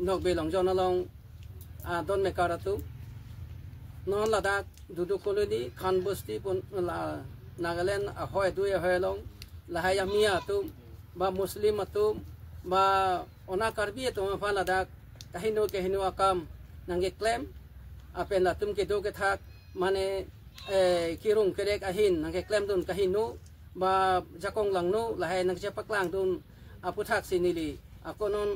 nok belong jonalong don mekaratu non ladak dudu koloni khan bosti pun la Nagaland ahoy du ahoy long lahaya mia tu ba muslim tu ba ona karbi tu fa ladak kahino akam nange claim apen la tum ke do ke thak mane kirung kerek ahin nange claim dun kahino ba jakong lang no lahay nang japak lang dun aputhak sinili akonon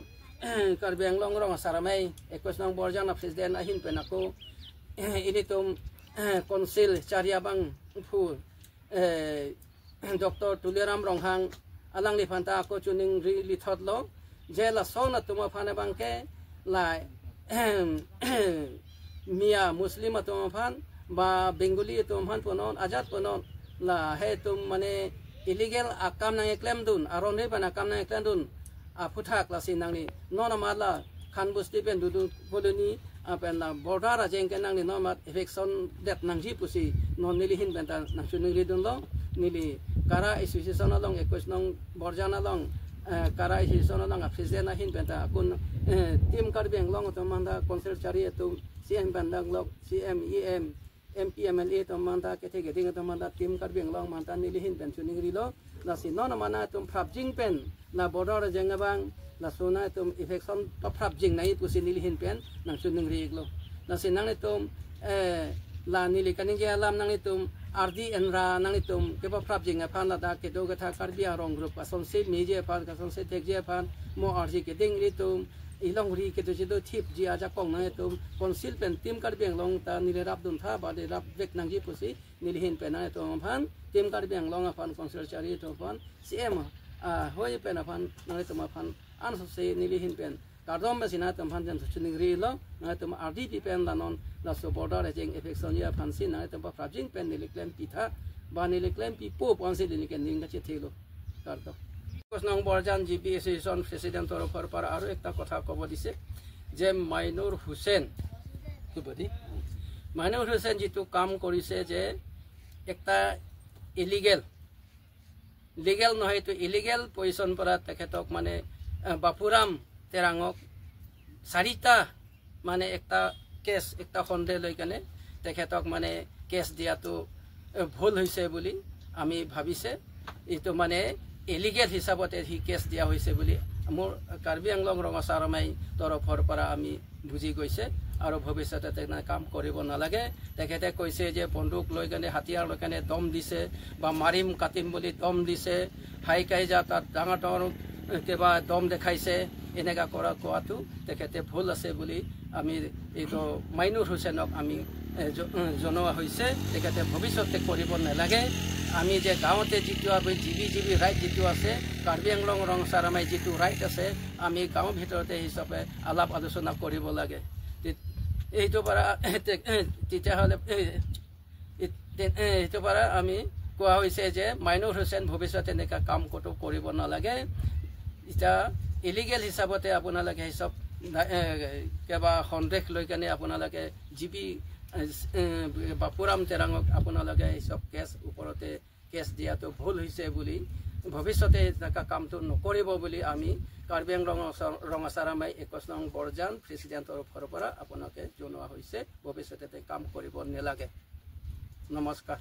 karbeng long rong saramay ekos nang borjan of president ahin penako ini tum konsil chariabang phu Dr. Tuliram Ronghang alang li phanta ko chuning ri li thotlo jela sona tuma phane bangke lai mia muslim tuma phan ba bengali tuma phan ponon ajat ponon la he tum mane illegal akam nang claim dun aron he ban akam nang claim dun aputhak la sinang ni nona mala khan busti pen dudu koloni apen la border ajeng ke nang ni nomat eviction det nang ji pusi non nili hin ben ta nang chuning ri dun lo nili kara association along ekos nang borjana long kara association along afisen na hin ben ta kun team karbeng long to manda concert chari to cm bandang lok cm em mpmla to manda ke the geding to manda team karbeng long manda nili hin ben chuning ri lo la si non mana tum phrapjing pen la border ajeng bang la sona tum infection to phrapjing nai pusi nili hin pen nang chuning ri lo la si nang tum la nili kaning ge alam nang tum RD enra nang tum ke pa phrapjing aphan la da ke do ga tha karbi arong group ason se meje aphan ka son se tek je aphan mo RG ke ding ri tum ilong ri ke to jido thip ji aja kong nang tum consil pen team karbeng long ta nile rap dun tha ba de rap vek nang ji pusi nili hin pen na tum aphan team karbeng long aphan consil chari to aphan cm hoi pen aphan nang tum aphan an so se nili hin pen kardom ba sina tum phan jan chuning ri lo na tum RDP pen la non la so border ajeng infection ya phan sin na tum pa phrapjing pen nili claim pi tha ba nili claim pi po pon se nili ken ning ga che thelo kardo kos nang borjan GP association president torofar par aro ekta kotha kobo dise je Mainur Hussein kubodi Mainur Hussein jitu kam korise je ekta legal নহয় তো illegal position পৰা তেখেতক মানে বাপুৰাম তেৰাঙক চাৰিটা মানে একটা case একটা খণ্ডে লৈ কেনে তেখেতক মানে কেস দিয়াটো ভুল হৈছে বুলি আমি ভাবিছে এটো মানে ইলিগেল হিচাপতে হি কেস দিয়া হৈছে বুলি মোৰ কাৰ্বি আংলং ৰঙাচাৰমাই তৰফৰ পৰা আমি বুজি গৈছে আৰু ভৱিষ্যতে তেনে কাম কৰিব নালাগে তেখেতে কৈছে যে বন্দুক লৈ কেনে হাতিয়াৰ লৈ কেনে দম দিছে বা মাৰিম কাটিম বুলি দম দিছে হাই কাই যা তাত ডাঙৰ ডাঙৰ কেবা দম দেখাইছে এনেকা কৰা কোৱাটো তেখেতে ভুল আছে বুলি আমি এইটো মাইনুৰ হুছেইনক আমি জনোৱা হৈছে তেখেতে ভৱিষ্যতে কৰিব নালাগে আমি যে গাঁৱতে যিটো আমি জিবি ৰাইট যিটো আছে কাৰ্বি আংলং ৰঙাচাৰমাই যিটো ৰাইট আছে আমি গাঁৱৰ ভিতৰতে হিচাপে আলাপ আলোচনা কৰিব লাগে এইটো পৰা তেতিয়াহ'লে এইটো পৰা আমি কোৱা হৈছে যে মাইনুৰ হুছেইন ভৱিষ্যতে এনেকা কাম কতো কৰিব নালাগে এটা ইলিগেল হিচাপতে আপোনালোকে হিচাপ কেবা সন্দেহ লৈ কেনে আপোনালোকে জিবি বাপুৰাম তেৰাঙক আপোনালোকে হিচাপ কেছ ওপৰতে কেছ দিয়াটো ভুল হৈছে বুলি ভৱিষ্যতে এনেকা কামটো নকৰিব বুলি আমি কাৰ্বি আংলং ৰঙাচাৰমাই 21 নং বৰজান প্ৰেচিডেণ্টৰ পৰা আপোনালোকে জনোৱা হৈছে ভৱিষ্যতে কাম কৰিব নালাগে নমস্কাৰ।